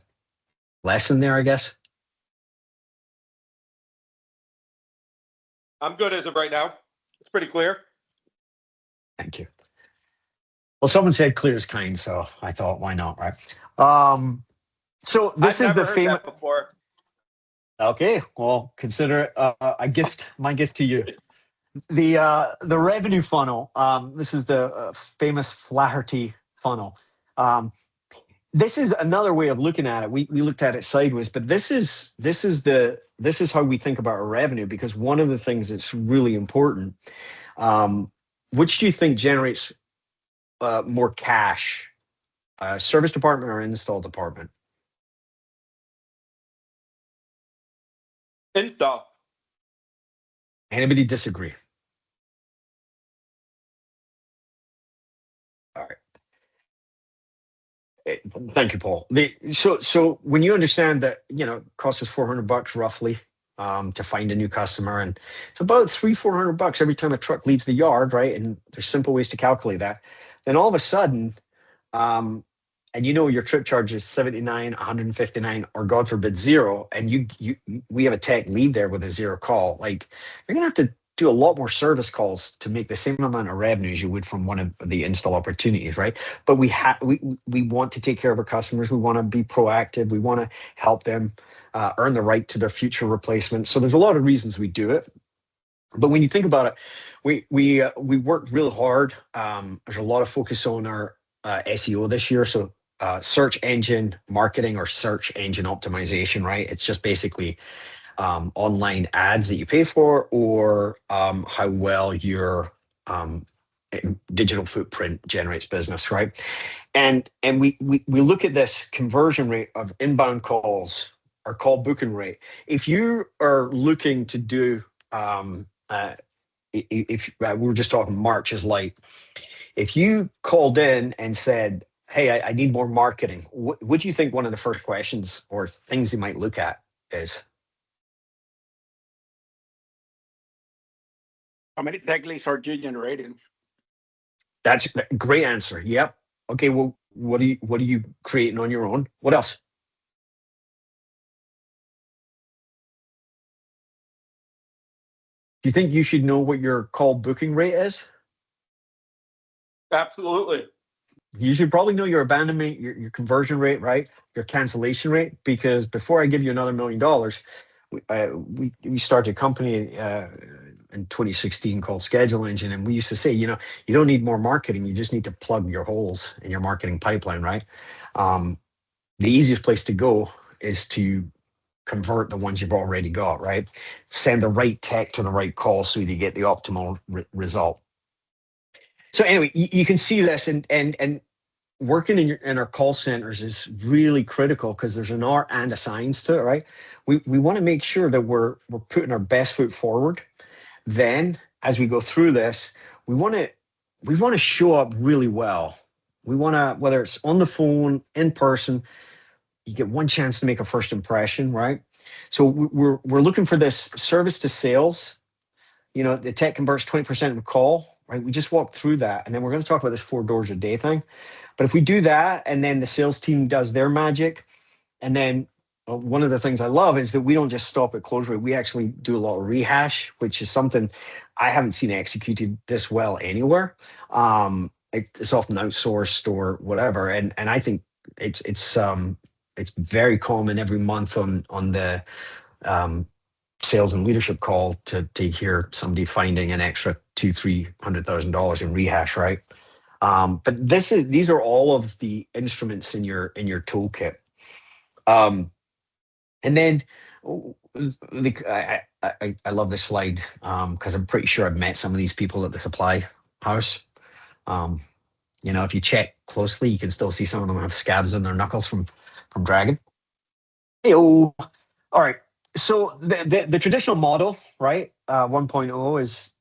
lesson there, I guess? I'm good as of right now. It's pretty clear. Thank you. Well, someone said clear as kind, so I thought, why not, right? So this I've is never the heard famous. that before. Okay, well, consider it a gift. My gift to you. The revenue funnel. This is the famous Flaherty funnel. This is another way of looking at it. We looked at it sideways, but this is how we think about our revenue, because one of the things that's really important. Which do you think generates more cash, service department or install department? Install. Anybody disagree? All right. Thank you, Paul. So when you understand that, it costs us $400 roughly to find a new customer, and it's about $300-400 every time a truck leaves the yard, right? And there's simple ways to calculate that. Then all of a sudden, and your trip charge is $79, $159, or God forbid $0, and we have a tech lead there with a $0 call. Like, you're gonna have to do a lot more service calls to make the same amount of revenue as you would from one of the install opportunities, right? But we want to take care of our customers. We want to be proactive. We want to help them earn the right to their future replacement. So there's a lot of reasons we do it. But when you think about it, we worked real hard. There's a lot of focus on our SEO this year. So search engine marketing or search engine optimization, right? It's just basically online ads that you pay for, or how well your digital footprint generates business, right? And we look at this conversion rate of inbound calls or call booking rate. If you are looking to do, if we were just talking March is light, if you called in and said, "Hey, I need more marketing," what do you think one of the first questions or things you might look at is? How many tech leads are you generating? That's a great answer. Yep. Okay. Well, what are you creating on your own? What else? Do you think you should know what your call booking rate is? Absolutely. You should probably know your abandonment, your conversion rate, right? Your cancellation rate, because before I give you another $1 million, we started a company in 2016 called Schedule Engine, and we used to say, you don't need more marketing, you just need to plug your holes in your marketing pipeline, right? The easiest place to go is to convert the ones you've already got, right? Send the right tech to the right call so you get the optimal result. So anyway, you can see this, and working in our call centers is really critical because there's an art and a science to it, right? We want to make sure that we're putting our best foot forward. Then, as we go through this, we want to show up really well. We want to, whether it's on the phone, in person, you get one chance to make a first impression, right? So we're looking for this service to sales. The tech converts 20% of a call, right? We just walked through that, and then we're going to talk about this 4 doors a day thing. But if we do that, and then the sales team does their magic, and then one of the things I love is that we don't just stop at close rate. We actually do a lot of rehash, which is something I haven't seen executed this well anywhere. It's often outsourced or whatever, and I think it's very common every month on the sales and leadership call to hear somebody finding an extra $200,000-$300,000 in rehash, right? But these are all of the instruments in your toolkit. And then I love this slide because I'm pretty sure I've met some of these people at the supply house. If you check closely, you can still see some of them have scabs on their knuckles from dragging. Hey-o. All right. So the traditional model, right? 1.0 is,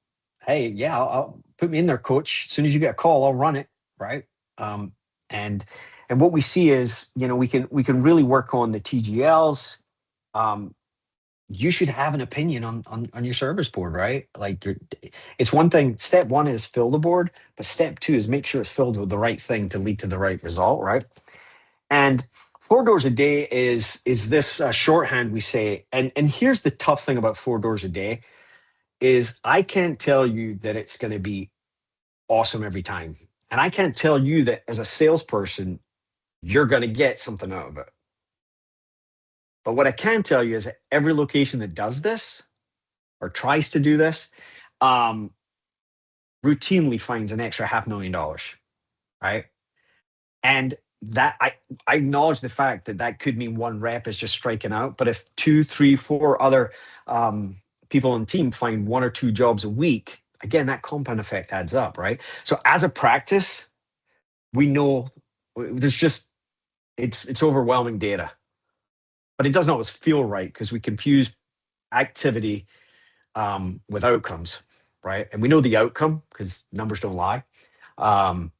hey, yeah, I'll put me in there, coach. As soon as you get a call, I'll run it, right? And what we see is, we can really work on the TGLs. You should have an opinion on your service board, right? Like it's one thing. Step 1 is fill the board, but step 2 is make sure it's filled with the right thing to lead to the right result, right? And 4 doors a day is this shorthand we say, and here's the tough thing about 4 doors a day is I can't tell you that it's going to be awesome every time. And I can't tell you that as a salesperson, you're going to get something out of it. But what I can tell you is that every location that does this or tries to do this routinely finds an extra $500,000, right? And that I acknowledge the fact that could mean one rep is just striking out. But if 2, 3, 4 other people on the team find 1 or 2 jobs a week, again, that compound effect adds up, right? So as a practice, we know there's just, it's overwhelming data, but it doesn't always feel right because we confuse activity with outcomes, right? And we know the outcome because numbers don't lie. And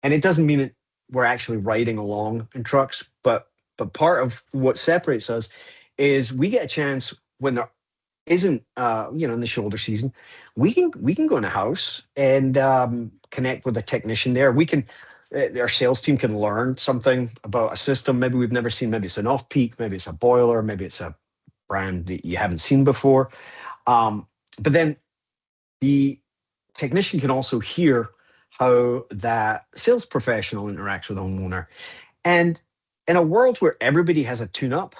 it doesn't mean that we're actually riding along in trucks, but part of what separates us is we get a chance when there isn't, in the shoulder season, we can go in a house and connect with a technician there. We can, our sales team can learn something about a system maybe we've never seen. Maybe it's an off-peak, maybe it's a boiler, maybe it's a brand that you haven't seen before. But then the technician can also hear how that sales professional interacts with the homeowner. And in a world where everybody has a tune-up,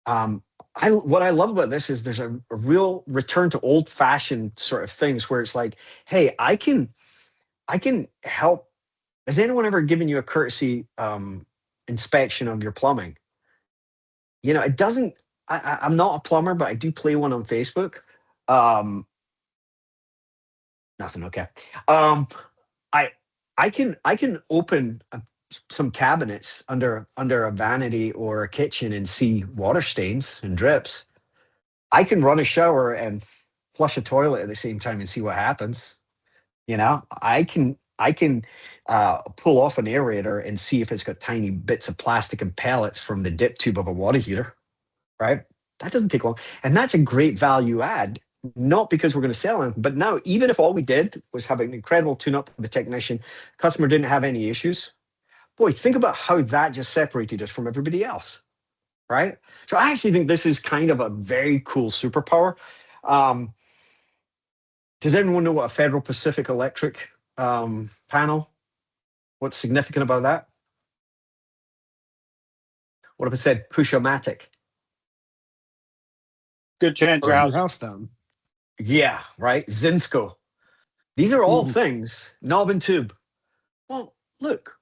what I love about this is there's a real return to old-fashioned sort of things where it's like, hey, I can help. Has anyone ever given you a courtesy inspection of your plumbing? It doesn't. I'm not a plumber, but I do play one on Facebook. Nothing. Okay. I can open some cabinets under a vanity or a kitchen and see water stains and drips. I can run a shower and flush a toilet at the same time and see what happens. I can pull off an aerator and see if it's got tiny bits of plastic and pellets from the dip tube of a water heater, right? That doesn't take long. And that's a great value add not because we're going to sell them, but now even if all we did was have an incredible tune-up of the technician, customer didn't have any issues, boy, think about how that just separated us from everybody else, right? So I actually think this is kind of a very cool superpower. Does everyone know what a Federal Pacific Electric panel? What's significant about that? What if I said Push-O-Matic? Good chance your Burn your house. house down. Yeah, right. Zinsco. These are all things, knob and tube. Well, look,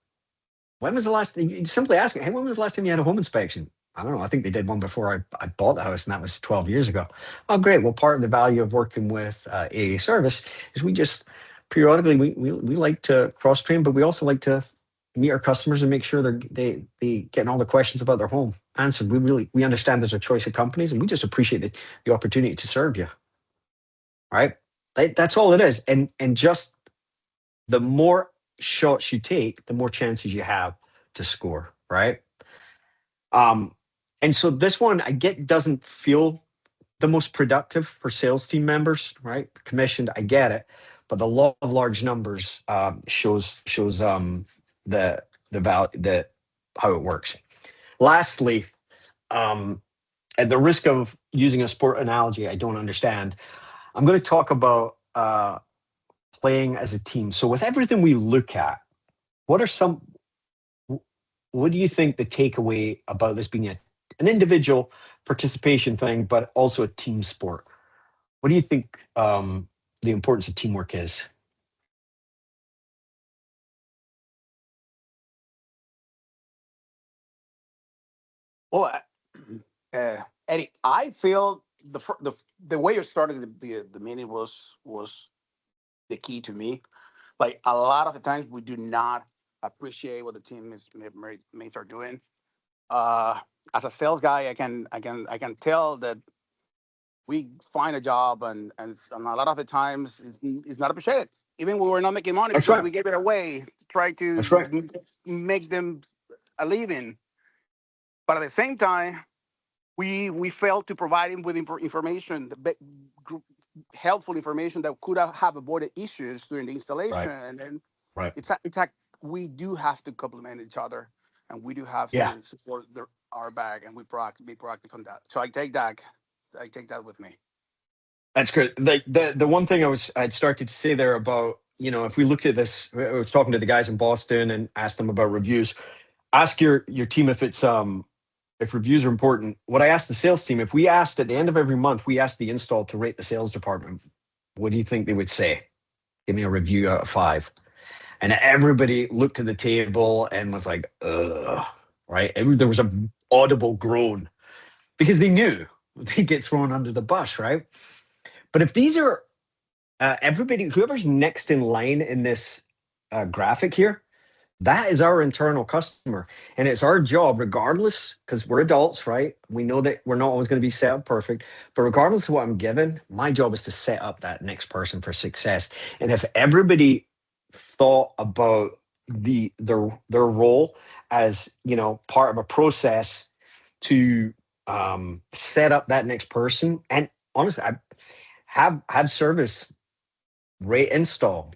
when was the last, you simply ask, hey, when was the last time you had a home inspection? I don't know. I think they did one before I bought the house, and that was 12 years ago. Oh, great. Well, part of the value of working with AA Service is we just periodically, we like to cross train, but we also like to meet our customers and make sure they getting all the questions about their home answered. We understand there's a choice of companies, and we just appreciate the opportunity to serve you. Right? That's all it is. And just the more shots you take, the more chances you have to score, right? And so this one I get doesn't feel the most productive for sales team members, right? Commissioned, I get it, but the law of large numbers shows the value, the how it works. Lastly, at the risk of using a sport analogy I don't understand, I'm going to talk about playing as a team. So with everything we look at, what do you think the takeaway about this being an individual participation thing, but also a team sport? What do you think the importance of teamwork is? Well, Eddie, I feel the way you started the meeting was the key to me. Like a lot of the times, we do not appreciate what the mates are doing. As a sales guy, I can tell that we find a job and a lot of the times it's not appreciated. Even when we're not making money That's because right. we gave it away to try to That's right. make them a living. But at the same time, we failed to provide him with information, helpful information that could have avoided issues during the installation. Right. And then Right. it's like we do have to complement each other, and we do have Yeah. to support our bag, and be proactive on that. So I take that with me. That's good. Like the one thing I'd started to say there about, if we looked at this, I was talking to the guys in Boston and asked them about reviews. Ask your team if reviews are important. What I asked the sales team, if we asked at the end of every month, we asked the install to rate the sales department, what do you think they would say? Give me a review out of 5. And everybody looked at the table and was like, ugh, right? There was an audible groan because they knew they get thrown under the bus, right? But if these are everybody, whoever's next in line in this graphic here, that is our internal customer. And it's our job, regardless, because we're adults, right? We know that we're not always going to be set up perfect. But regardless of what I'm given, my job is to set up that next person for success. And if everybody thought about their role as, part of a process to set up that next person, and honestly, I have service rate install,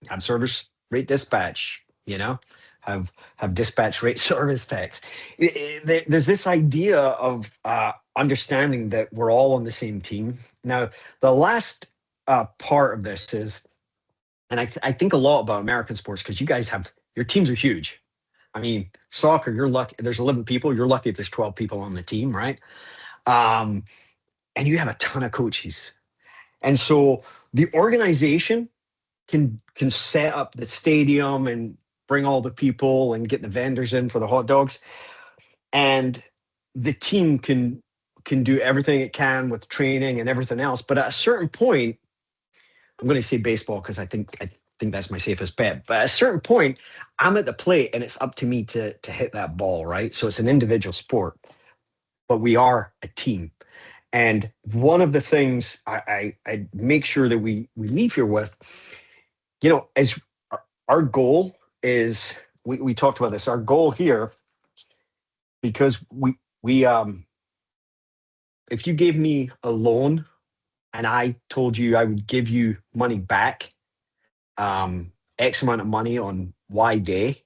have service rate dispatch, have dispatch rate service techs. There's this idea of understanding that we're all on the same team. Now, the last part of this is, and I think a lot about American sports because you guys your teams are huge. I mean, soccer, you're lucky. There's 11 people. You're lucky if there's 12 people on the team, right? And you have a ton of coaches. And so the organization can set up the stadium and bring all the people and get the vendors in for the hot dogs. And the team can do everything it can with training and everything else. But at a certain point, I'm going to say baseball because I think that's my safest bet. But at a certain point, I'm at the plate and it's up to me to hit that ball, right? So it's an individual sport, but we are a team. And one of the things I make sure that we leave here with, as our goal is, we talked about this, our goal here, because we if you gave me a loan and I told you I would give you money back, X amount of money on Y day,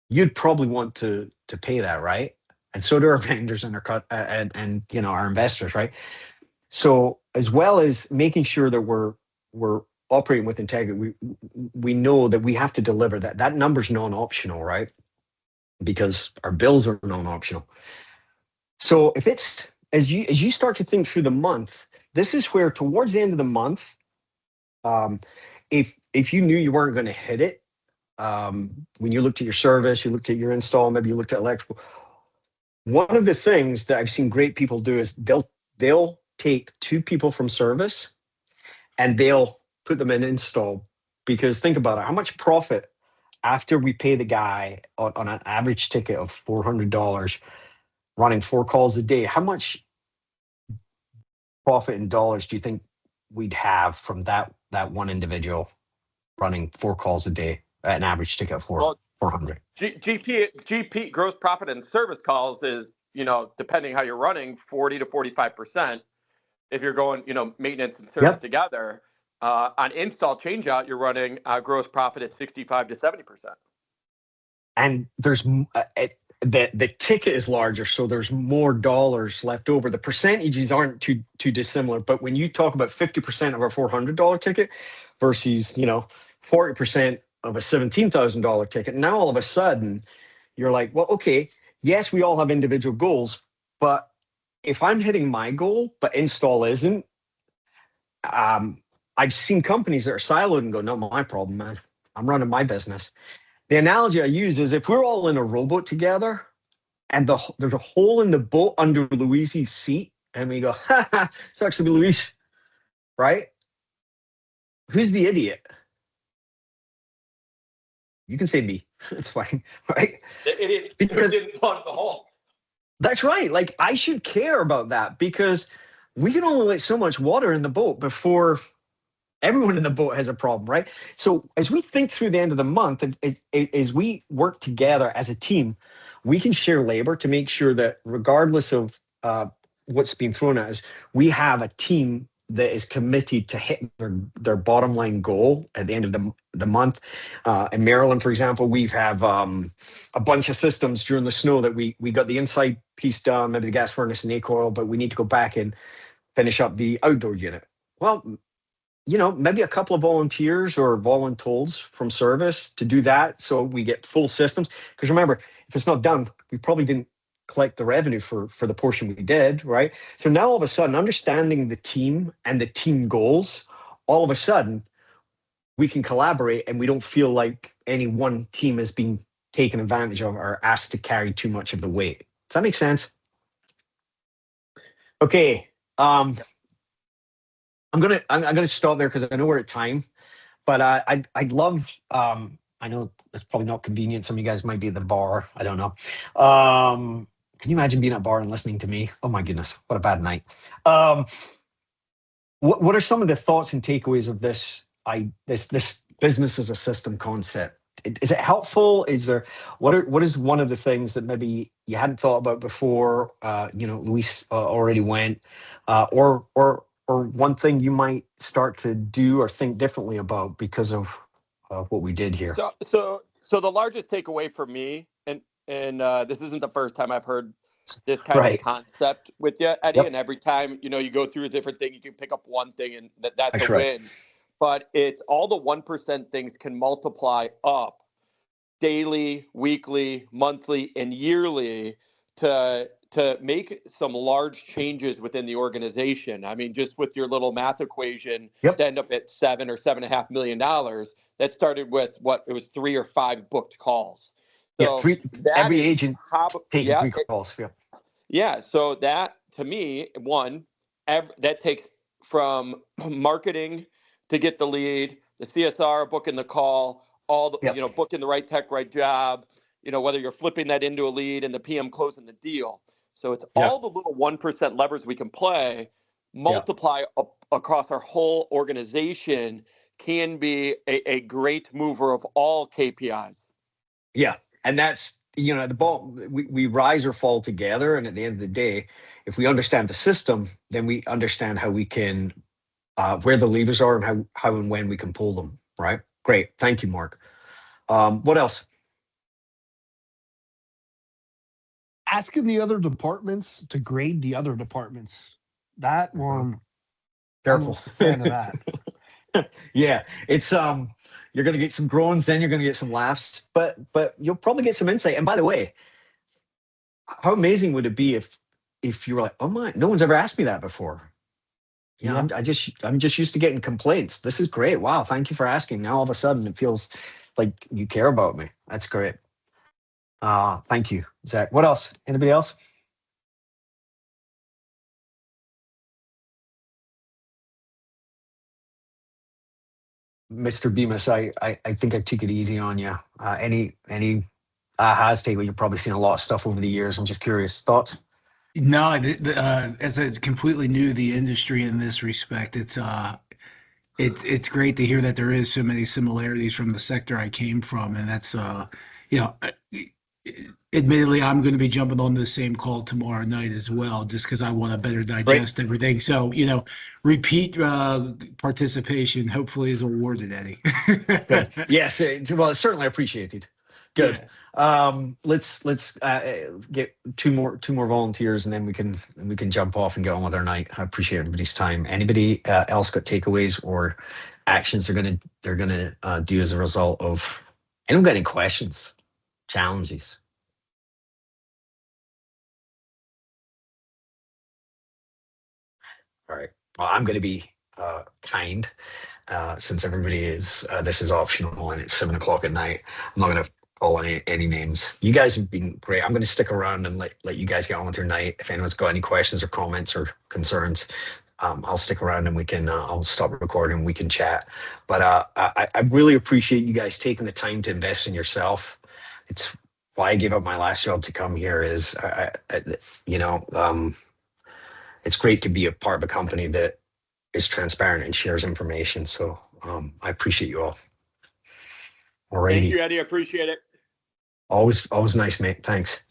you'd probably want to pay that, right? And so do our vendors and our and our investors, right? So as well as making sure that we're operating with integrity, we know that we have to deliver that. That number's non-optional, right? Because our bills are non-optional. So if it's as you start to think through the month, this is where towards the end of the month, if you knew you weren't going to hit it, when you looked at your service, you looked at your install, maybe you looked at electrical. One of the things that I've seen great people do is they'll take 2 people from service and they'll put them in install, because think about it, how much profit after we pay the guy on an average ticket of $400 running 4 calls a day, how much profit in dollars do you think we'd have from that one individual running 4 calls a day at an average ticket of 400? GP gross profit and service calls is, depending how you're running, 40 to 45%. If you're going, maintenance and service together, on install change out, you're running gross profit at 65 to 70%. And there's the ticket is larger, so there's more dollars left over. The percentages aren't too dissimilar, but when you talk about 50% of our $400 ticket versus 40% of a $17,000 ticket, now all of a sudden you're like, well, okay, yes, we all have individual goals, but if I'm hitting my goal but install isn't, I've seen companies that are siloed and go, not my problem, man. I'm running my business. The analogy I use is if we're all in a rowboat together and there's a hole in the boat under Luis's seat and we go, ha ha, it's actually Luis, right? Who's the idiot? You can say me. It's fine, right? The idiot because who didn't plug the hole. That's right. Like, I should care about that because we can only let so much water in the boat before everyone in the boat has a problem, right? So as we think through the end of the month, as we work together as a team, we can share labor to make sure that regardless of what's being thrown at us, we have a team that is committed to hitting their bottom line goal at the end of the month. In Maryland, for example, we have a bunch of systems during the snow that we got the inside piece done, maybe the gas furnace and air coil, but we need to go back and finish up the outdoor unit. Well, maybe a couple of volunteers or volunteers from service to do that so we get full systems. Because remember, if it's not done, we probably didn't collect the revenue for the portion we did, right? So now all of a sudden, understanding the team and the team goals, all of a sudden, we can collaborate and we don't feel like any one team is being taken advantage of or asked to carry too much of the weight. Does that make sense? Okay. I'm gonna stop there because I know we're at time, but I'd love I know it's probably not convenient. Some of you guys might be at the bar. I don't know. Can you imagine being at a bar and listening to me? Oh my goodness, what a bad night. What are some of the thoughts and takeaways of this business as a system concept? Is it helpful? Is there what is one of the things that maybe you hadn't thought about before? Luis already went, or one thing you might start to do or think differently about because of what we did here. So the largest takeaway for me, and this isn't the first time I've heard this kind of concept with you, Eddie. Yep. And every time you go through a different thing, you can pick up one thing, and that's a win. But it's all the 1% things can multiply up daily, weekly, monthly, and yearly to make some large changes within the organization. I mean, just with your little math equation, to end up at $7 or $7.5 million, that started with it was 3 or 5 booked calls. So every agent taking 3 calls. Yeah. So that, to me, that takes from marketing to get the lead, the CSR booking the call, all the booking the right tech, right job, whether you're flipping that into a lead and the PM closing the deal. So it's all the little 1% levers we can play, multiply across our whole organization, can be a great mover of all KPIs. Yeah. And that's, the ball, we rise or fall together. And at the end of the day, if we understand the system, then we understand how we can where the levers are and how and when we can pull them, right? Great. Thank you, Mark. What else? Asking the other departments to grade the other departments. That one, Careful. I'm a fan of that. Yeah, it's you're gonna get some groans, then you're gonna get some laughs, but you'll probably get some insight. And by the way, how amazing would it be if you were like, oh my, no one's ever asked me that before. Yeah, I'm just used to getting complaints. This is great. Wow, thank you for asking. Now all of a sudden it feels like you care about me. That's great. Thank you, Zach. What else? Anybody else? Mr. Bemis, I think I took it easy on you. Any ahas, take? You've probably seen a lot of stuff over the years. I'm just curious. Thoughts? No, as a completely new to the industry in this respect, it's great to hear that there is so many similarities from the sector I came from, and that's you know, admittedly, I'm going to be jumping on the same call tomorrow night as well, just because I want to better digest everything. So, repeat participation hopefully is awarded, Eddie. Good. Yes. Well, it's certainly appreciated. Good. Yes. Let's get two more volunteers, and then we can jump off and get on with our night. I appreciate everybody's time. Anybody else got takeaways or actions they're gonna do as a result of? Anyone got any questions, challenges? All right. Well, I'm going to be kind, since everybody is. This is optional, and it's 7:00 at night. I'm not going to call any names. You guys have been great. I'm going to stick around and let you guys get on with your night. If anyone's got any questions or comments or concerns, I'll stick around and we can. I'll stop recording. We can chat. But I really appreciate you guys taking the time to invest in yourself. It's why I gave up my last job to come here. Is it's great to be a part of a company that is transparent and shares information. So I appreciate you all. Alrighty. Thank you, Eddie. I appreciate it. Always nice, mate. Thanks.